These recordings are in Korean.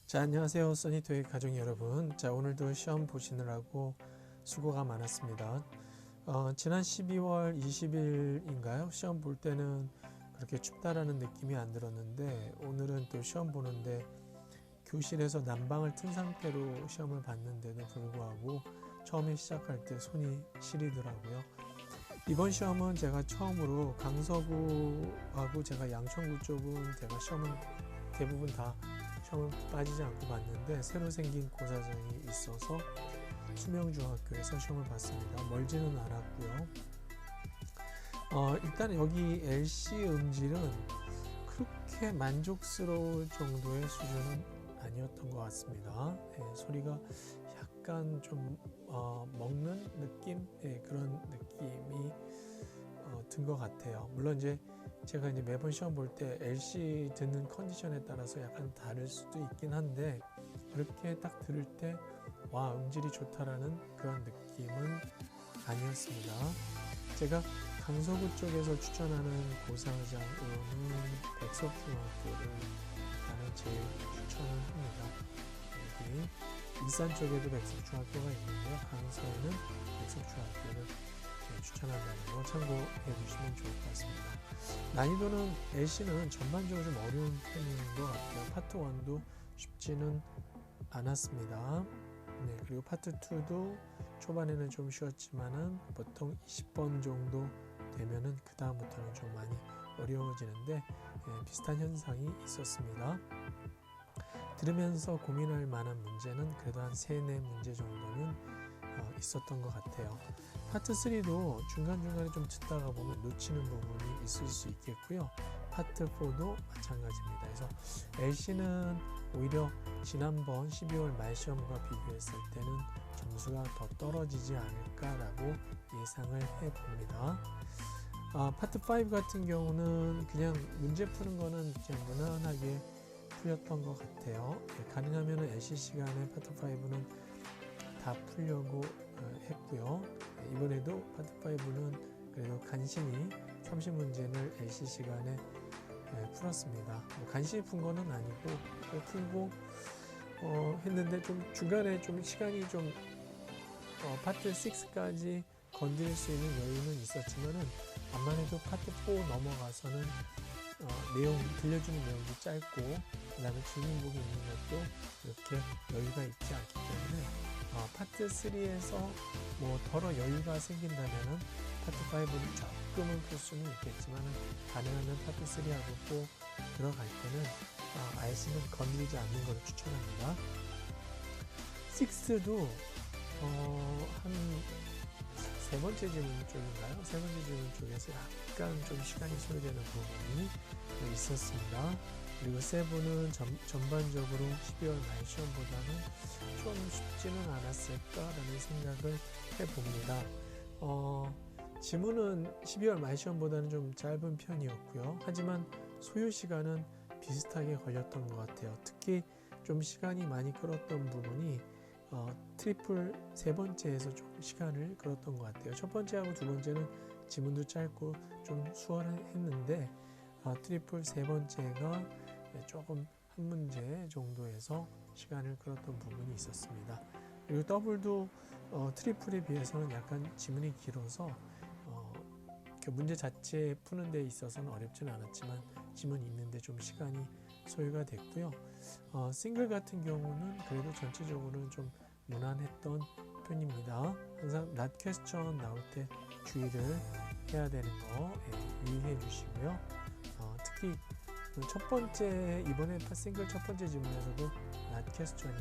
자, 안녕하세요. 써니토익 가족 여러분. 자, 오늘도 시험 보시느라고 수고가 많았습니다. 지난 12월 20일인가요? 시험 볼 때는 그렇게 춥다라는 느낌이 안 들었는데 오늘은 또 시험 보는데 교실에서 난방을 튼 상태로 시험을 봤는데도 불구하고 처음에 시작할 때 손이 시리더라고요. 이번 시험은 제가 처음으로 강서구하고 제가 양천구 쪽은 제가 시험은 대부분 다 시험을 빠지지 않고 봤는데 새로 생긴 고사장이 있어서 수명중학교에서 시험을 봤습니다. 멀지는 않았고요. 일단 여기 LC 음질은 그렇게 만족스러울 정도의 수준은 아니었던 것 같습니다. 소리가 약간 좀 먹는 느낌? 그런 느낌이 든 것 같아요. 물론 이제 제가 이제 매번 시험 볼 때 LC 듣는 컨디션에 따라서 약간 다를 수도 있긴 한데 그렇게 딱 들을 때 와, 음질이 좋다라는 그런 느낌은 아니었습니다. 제가 강서구 쪽에서 추천하는 고사장으로는 백석중학교를 나는 제일 추천을 합니다. 여기 일산 쪽에도 백석중학교가 있는데요. 강서에는 백석중학교를 추천한다는 거 참고해 주시면 좋을 것 같습니다. 난이도는 LC는 전반적으로 좀 어려운 편인 것 같아요. 파트 1도 쉽지는 않았습니다. 그리고 파트 2도 초반에는 좀 쉬웠지만은 보통 20번 정도 되면은 그 다음부터는 좀 많이 어려워지는데 비슷한 현상이 있었습니다. 들으면서 고민할 만한 문제는 그래도 한 3-4문제 정도는 있었던 것 같아요. 파트 3도 중간중간에 좀 듣다가 보면 놓치는 부분이 있을 수 있겠고요. 파트 4도 마찬가지입니다. 그래서 LC는 오히려 지난번 12월 말 시험과 비교했을 때는 점수가 더 떨어지지 않을까라고 예상을 해봅니다. 파트 5 같은 경우는 그냥 문제 푸는 거는 그냥 무난하게 풀렸던 것 같아요. 가능하면 LC 시간에 파트 5는 다 풀려고 했고요. 이번에도 파트 5는 그래도 간신히 30문제를 LC 시간에 풀었습니다. 간신히 푼 거는 아니고 풀고 했는데 좀 중간에 좀 시간이 좀 파트 6까지 건드릴 수 있는 여유는 있었지만은 암만 해도 파트 4 넘어가서는 내용 들려주는 내용도 짧고 그다음에 질문복이 있는 것도 이렇게 여유가 있지 않기 때문에 파트 3에서 뭐 덜어 여유가 생긴다면은 파트 5는 조금은 풀 수는 있겠지만은 가능하면 파트 3하고 4 들어갈 때는 IC는 건드리지 않는 것을 추천합니다. 6도 한 세 번째 질문 쪽인가요? 세 번째 질문 쪽에서 약간 좀 시간이 소요되는 부분이 있었습니다. 그리고 7은 전반적으로 12월 말 시험보다는 좀 쉽지는 않았을까라는 생각을 해봅니다. 지문은 12월 말 시험보다는 좀 짧은 편이었고요. 하지만 소요 시간은 비슷하게 걸렸던 것 같아요. 특히 좀 시간이 많이 끌었던 부분이 트리플 세 번째에서 좀 시간을 끌었던 것 같아요. 첫 번째하고 두 번째는 지문도 짧고 좀 수월했는데 트리플 세 번째가 조금 한 문제 정도에서 시간을 끌었던 부분이 있었습니다. 그리고 더블도 트리플에 비해서는 약간 지문이 길어서 그 문제 자체 푸는 데 있어서는 어렵지는 않았지만 지문이 있는데 좀 시간이 소요가 됐고요. 싱글 같은 경우는 그래도 전체적으로는 좀 무난했던 편입니다. 항상 낫 퀘스천 나올 때 주의를 해야 되는 거 유의해 주시고요. 특히 첫 번째 이번에 싱글 첫 번째 질문에서도 낫 퀘스천이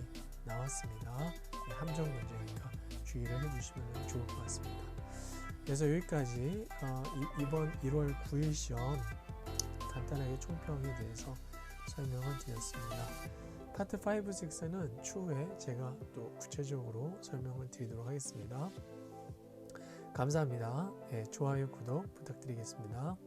나왔습니다. 함정 문제니까 주의를 해주시면 좋을 것 같습니다. 그래서 여기까지 이번 1월 9일 시험 간단하게 총평에 대해서 설명을 드렸습니다. 파트 5, 6는 추후에 제가 또 구체적으로 설명을 드리도록 하겠습니다. 감사합니다. 좋아요, 구독 부탁드리겠습니다.